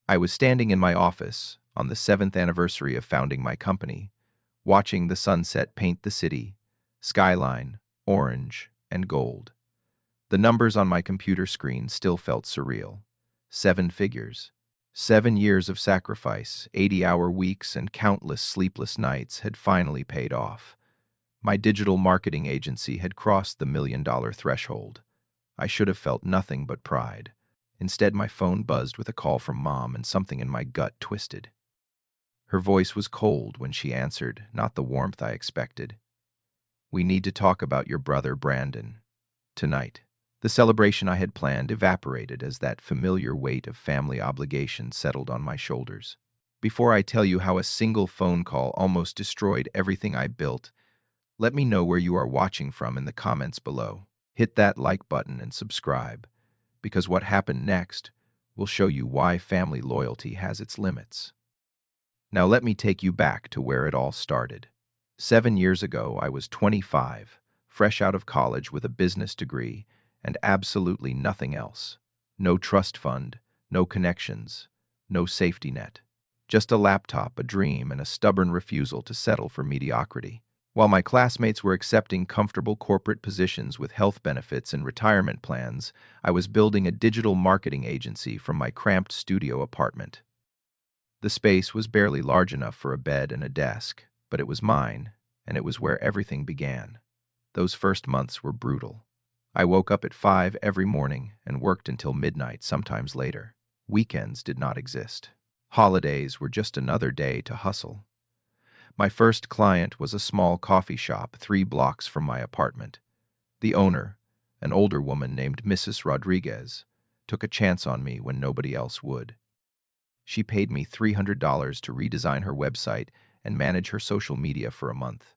I was standing in my office on the 7th anniversary of founding my company, watching the sunset paint the city, skyline, orange, and gold. The numbers on my computer screen still felt surreal. 7 figures. 7 years of sacrifice, 80-hour weeks, and countless sleepless nights had finally paid off. My digital marketing agency had crossed the $1 million threshold. I should have felt nothing but pride. Instead, my phone buzzed with a call from Mom, and something in my gut twisted. Her voice was cold when she answered, not the warmth I expected. "We need to talk about your brother, Brandon. Tonight." The celebration I had planned evaporated as that familiar weight of family obligation settled on my shoulders. Before I tell you how a single phone call almost destroyed everything I built, let me know where you are watching from in the comments below. Hit that like button and subscribe, because what happened next will show you why family loyalty has its limits. Now let me take you back to where it all started. 7 years ago, I was 25, fresh out of college with a business degree, and absolutely nothing else. No trust fund, no connections, no safety net. Just a laptop, a dream, and a stubborn refusal to settle for mediocrity. While my classmates were accepting comfortable corporate positions with health benefits and retirement plans, I was building a digital marketing agency from my cramped studio apartment. The space was barely large enough for a bed and a desk, but it was mine, and it was where everything began. Those first months were brutal. I woke up at 5 every morning and worked until midnight, sometimes later. Weekends did not exist. Holidays were just another day to hustle. My first client was a small coffee shop 3 blocks from my apartment. The owner, an older woman named Mrs. Rodriguez, took a chance on me when nobody else would. She paid me $300 to redesign her website and manage her social media for a month.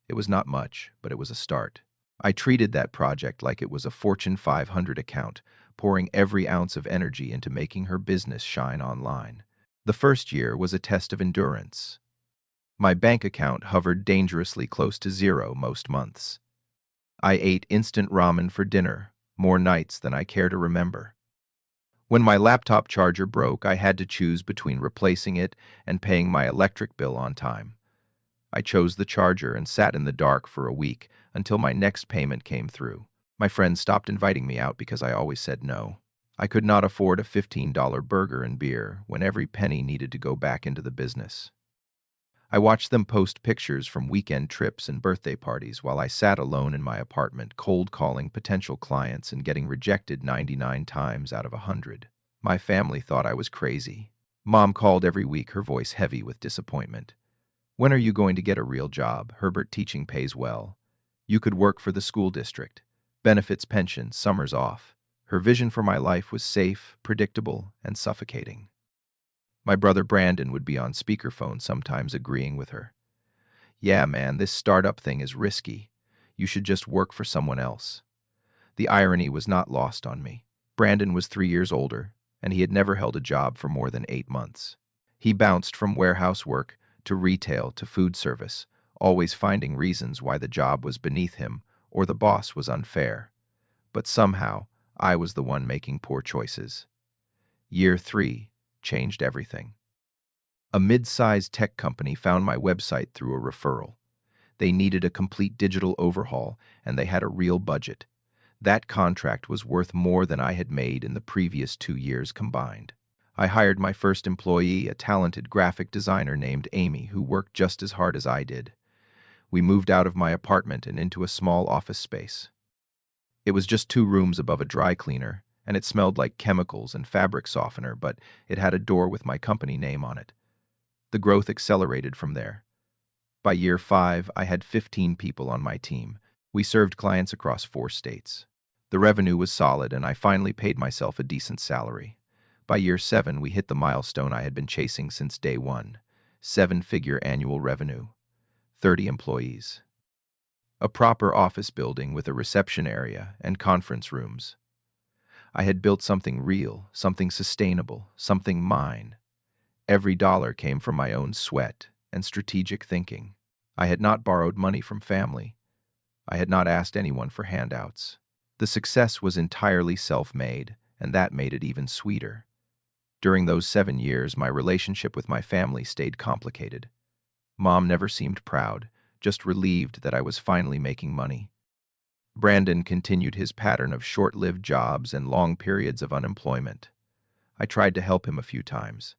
It was not much, but it was a start. I treated that project like it was a Fortune 500 account, pouring every ounce of energy into making her business shine online. The first year was a test of endurance. My bank account hovered dangerously close to zero most months. I ate instant ramen for dinner, more nights than I care to remember. When my laptop charger broke, I had to choose between replacing it and paying my electric bill on time. I chose the charger and sat in the dark for a week until my next payment came through. My friends stopped inviting me out because I always said no. I could not afford a $15 burger and beer when every penny needed to go back into the business. I watched them post pictures from weekend trips and birthday parties while I sat alone in my apartment, cold calling potential clients and getting rejected 99 times out of 100. My family thought I was crazy. Mom called every week, her voice heavy with disappointment. "When are you going to get a real job? Herbert, teaching pays well. You could work for the school district. Benefits, pension, summers off." Her vision for my life was safe, predictable, and suffocating. My brother Brandon would be on speakerphone sometimes, agreeing with her. "Yeah, man, this startup thing is risky. You should just work for someone else." The irony was not lost on me. Brandon was 3 years older, and he had never held a job for more than 8 months. He bounced from warehouse work to retail to food service, always finding reasons why the job was beneath him or the boss was unfair. But somehow, I was the one making poor choices. Year 3 changed everything. A mid-sized tech company found my website through a referral. They needed a complete digital overhaul, and they had a real budget. That contract was worth more than I had made in the previous 2 years combined. I hired my first employee, a talented graphic designer named Amy, who worked just as hard as I did. We moved out of my apartment and into a small office space. It was just 2 rooms above a dry cleaner, and it smelled like chemicals and fabric softener, but it had a door with my company name on it. The growth accelerated from there. By year 5, I had 15 people on my team. We served clients across 4 states. The revenue was solid, and I finally paid myself a decent salary. By year 7, we hit the milestone I had been chasing since day 1. 7-figure annual revenue. 30 employees. A proper office building with a reception area and conference rooms. I had built something real, something sustainable, something mine. Every dollar came from my own sweat and strategic thinking. I had not borrowed money from family. I had not asked anyone for handouts. The success was entirely self-made, and that made it even sweeter. During those 7 years, my relationship with my family stayed complicated. Mom never seemed proud, just relieved that I was finally making money. Brandon continued his pattern of short-lived jobs and long periods of unemployment. I tried to help him a few times.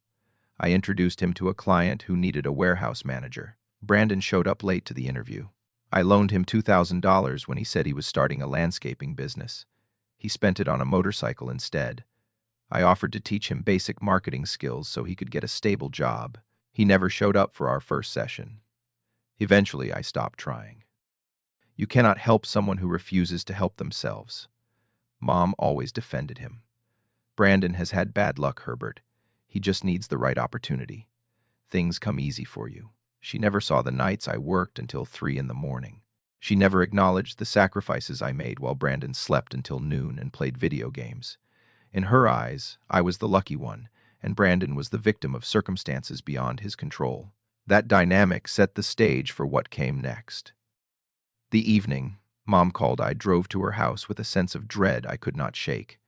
I introduced him to a client who needed a warehouse manager. Brandon showed up late to the interview. I loaned him $2,000 when he said he was starting a landscaping business. He spent it on a motorcycle instead. I offered to teach him basic marketing skills so he could get a stable job. He never showed up for our first session. Eventually, I stopped trying. You cannot help someone who refuses to help themselves. Mom always defended him. Brandon has had bad luck, Herbert. He just needs the right opportunity. Things come easy for you. She never saw the nights I worked until 3 in the morning. She never acknowledged the sacrifices I made while Brandon slept until noon and played video games. In her eyes, I was the lucky one, and Brandon was the victim of circumstances beyond his control. That dynamic set the stage for what came next. The evening, Mom called. I drove to her house with a sense of dread I could not shake.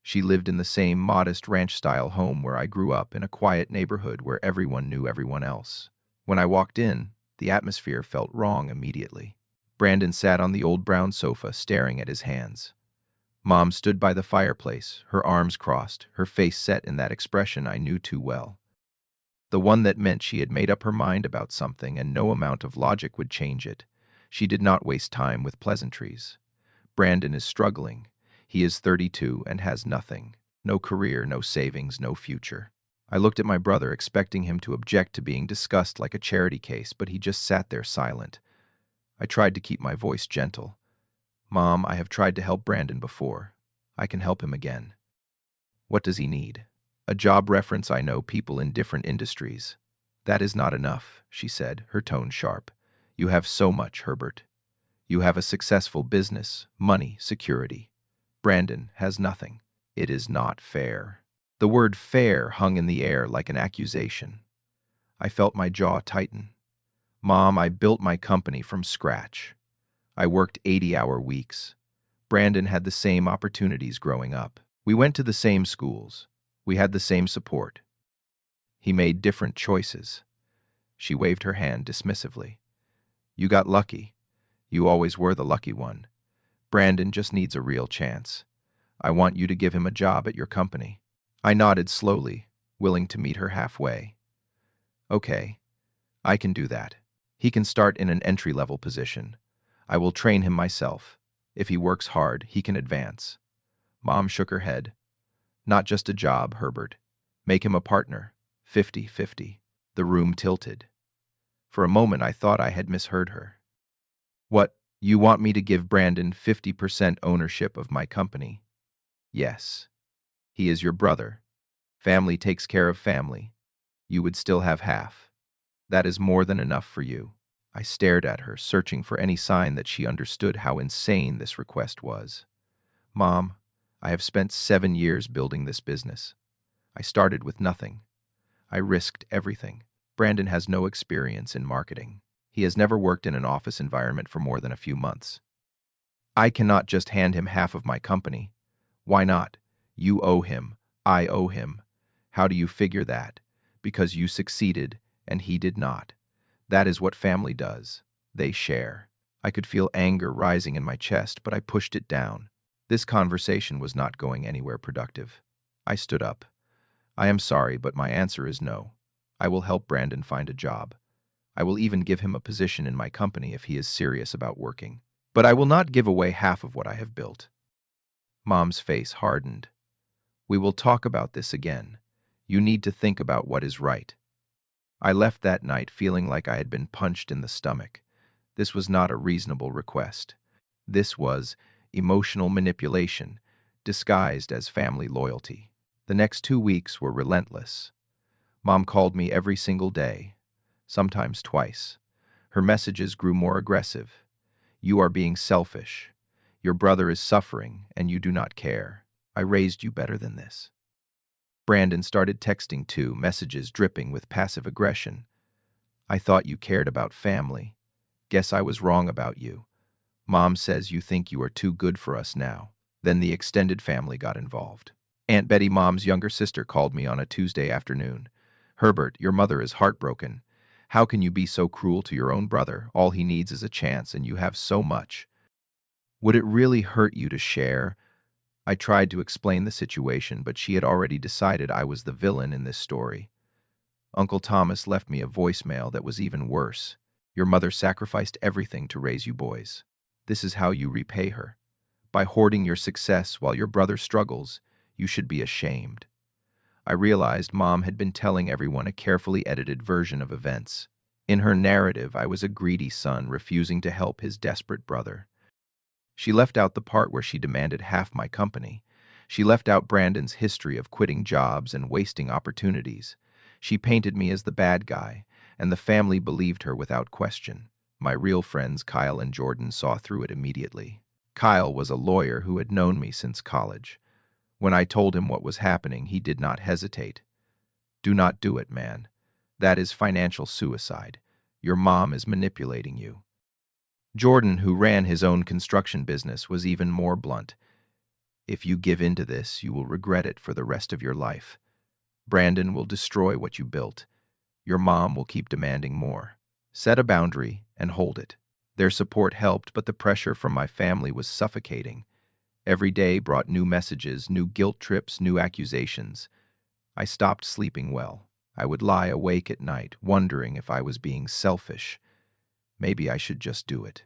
She lived in the same modest ranch-style home where I grew up, in a quiet neighborhood where everyone knew everyone else. When I walked in, the atmosphere felt wrong immediately. Brandon sat on the old brown sofa, staring at his hands. Mom stood by the fireplace, her arms crossed, her face set in that expression I knew too well. The one that meant she had made up her mind about something and no amount of logic would change it. She did not waste time with pleasantries. Brandon is struggling. He is 32 and has nothing. No career, no savings, no future. I looked at my brother, expecting him to object to being discussed like a charity case, but he just sat there silent. I tried to keep my voice gentle. Mom, I have tried to help Brandon before. I can help him again. What does he need? A job reference. I know people in different industries. That is not enough, she said, her tone sharp. You have so much, Herbert. You have a successful business, money, security. Brandon has nothing. It is not fair. The word fair hung in the air like an accusation. I felt my jaw tighten. Mom, I built my company from scratch. I worked 80-hour weeks. Brandon had the same opportunities growing up. We went to the same schools. We had the same support. He made different choices. She waved her hand dismissively. You got lucky. You always were the lucky one. Brandon just needs a real chance. I want you to give him a job at your company. I nodded slowly, willing to meet her halfway. Okay, I can do that. He can start in an entry-level position. I will train him myself. If he works hard, he can advance. Mom shook her head. Not just a job, Herbert. Make him a partner. 50-50. The room tilted. For a moment, I thought I had misheard her. What, you want me to give Brandon 50% ownership of my company? Yes. He is your brother. Family takes care of family. You would still have half. That is more than enough for you. I stared at her, searching for any sign that she understood how insane this request was. Mom, I have spent 7 years building this business. I started with nothing. I risked everything. Brandon has no experience in marketing. He has never worked in an office environment for more than a few months. I cannot just hand him half of my company. Why not? You owe him. I owe him. How do you figure that? Because you succeeded and he did not. That is what family does. They share. I could feel anger rising in my chest, but I pushed it down. This conversation was not going anywhere productive. I stood up. I am sorry, but my answer is no. I will help Brandon find a job. I will even give him a position in my company if he is serious about working. But I will not give away half of what I have built. Mom's face hardened. We will talk about this again. You need to think about what is right. I left that night feeling like I had been punched in the stomach. This was not a reasonable request. This was emotional manipulation, disguised as family loyalty. The next 2 weeks were relentless. Mom called me every single day, sometimes twice. Her messages grew more aggressive. You are being selfish. Your brother is suffering, and you do not care. I raised you better than this. Brandon started texting too, messages dripping with passive aggression. I thought you cared about family. Guess I was wrong about you. Mom says you think you are too good for us now. Then the extended family got involved. Aunt Betty, Mom's younger sister, called me on a Tuesday afternoon. "Herbert, your mother is heartbroken. How can you be so cruel to your own brother? All he needs is a chance, and you have so much. Would it really hurt you to share?" I tried to explain the situation, but she had already decided I was the villain in this story. Uncle Thomas left me a voicemail that was even worse. "Your mother sacrificed everything to raise you boys. This is how you repay her. By hoarding your success while your brother struggles, you should be ashamed." I realized Mom had been telling everyone a carefully edited version of events. In her narrative, I was a greedy son refusing to help his desperate brother. She left out the part where she demanded half my company. She left out Brandon's history of quitting jobs and wasting opportunities. She painted me as the bad guy, and the family believed her without question. My real friends, Kyle and Jordan, saw through it immediately. Kyle was a lawyer who had known me since college. When I told him what was happening, he did not hesitate. "Do not do it, man. That is financial suicide. Your mom is manipulating you." Jordan, who ran his own construction business, was even more blunt. "If you give in to this, you will regret it for the rest of your life. Brandon will destroy what you built. Your mom will keep demanding more. Set a boundary and hold it." Their support helped, but the pressure from my family was suffocating. Every day brought new messages, new guilt trips, new accusations. I stopped sleeping well. I would lie awake at night, wondering if I was being selfish. Maybe I should just do it.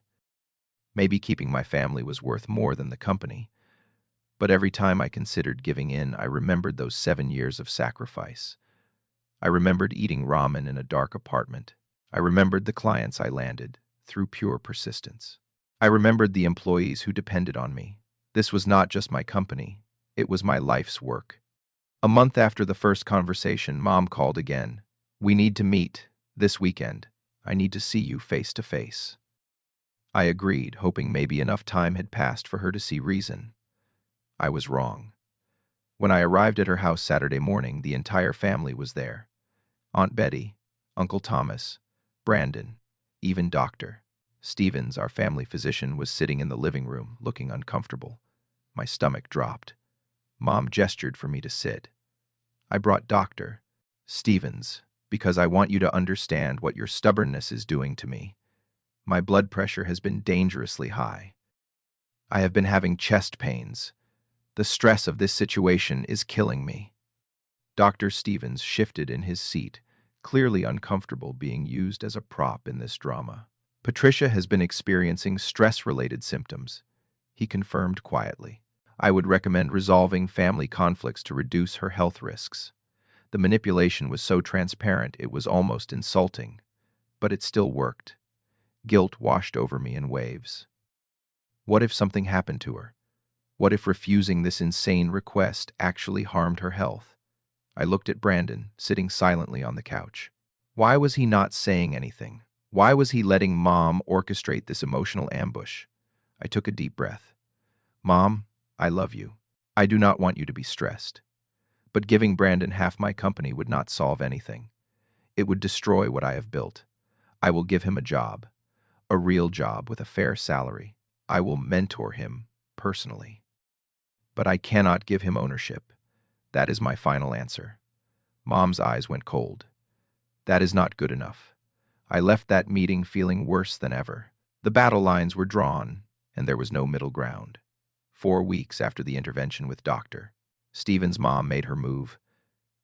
Maybe keeping my family was worth more than the company. But every time I considered giving in, I remembered those 7 years of sacrifice. I remembered eating ramen in a dark apartment. I remembered the clients I landed through pure persistence. I remembered the employees who depended on me. This was not just my company. It was my life's work. A month after the first conversation, Mom called again. "We need to meet this weekend. I need to see you face to face." I agreed, hoping maybe enough time had passed for her to see reason. I was wrong. When I arrived at her house Saturday morning, the entire family was there. Aunt Betty, Uncle Thomas, Brandon, even Dr. Stevens, our family physician, was sitting in the living room, looking uncomfortable. My stomach dropped. Mom gestured for me to sit. "I brought Dr. Stevens because I want you to understand what your stubbornness is doing to me. My blood pressure has been dangerously high. I have been having chest pains. The stress of this situation is killing me." Dr. Stevens shifted in his seat, clearly uncomfortable being used as a prop in this drama. "Patricia has been experiencing stress-related symptoms," he confirmed quietly. "I would recommend resolving family conflicts to reduce her health risks." The manipulation was so transparent it was almost insulting, but it still worked. Guilt washed over me in waves. What if something happened to her? What if refusing this insane request actually harmed her health? I looked at Brandon, sitting silently on the couch. Why was he not saying anything? Why was he letting Mom orchestrate this emotional ambush? I took a deep breath. "Mom, I love you. I do not want you to be stressed. But giving Brandon half my company would not solve anything. It would destroy what I have built. I will give him a job, a real job with a fair salary. I will mentor him personally. But I cannot give him ownership. That is my final answer." Mom's eyes went cold. "That is not good enough." I left that meeting feeling worse than ever. The battle lines were drawn, and there was no middle ground. 4 weeks after the intervention with Dr. Stevens' mom made her move.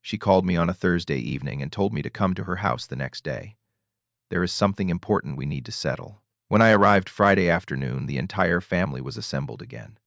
She called me on a Thursday evening and told me to come to her house the next day. "There is something important we need to settle." When I arrived Friday afternoon, the entire family was assembled again.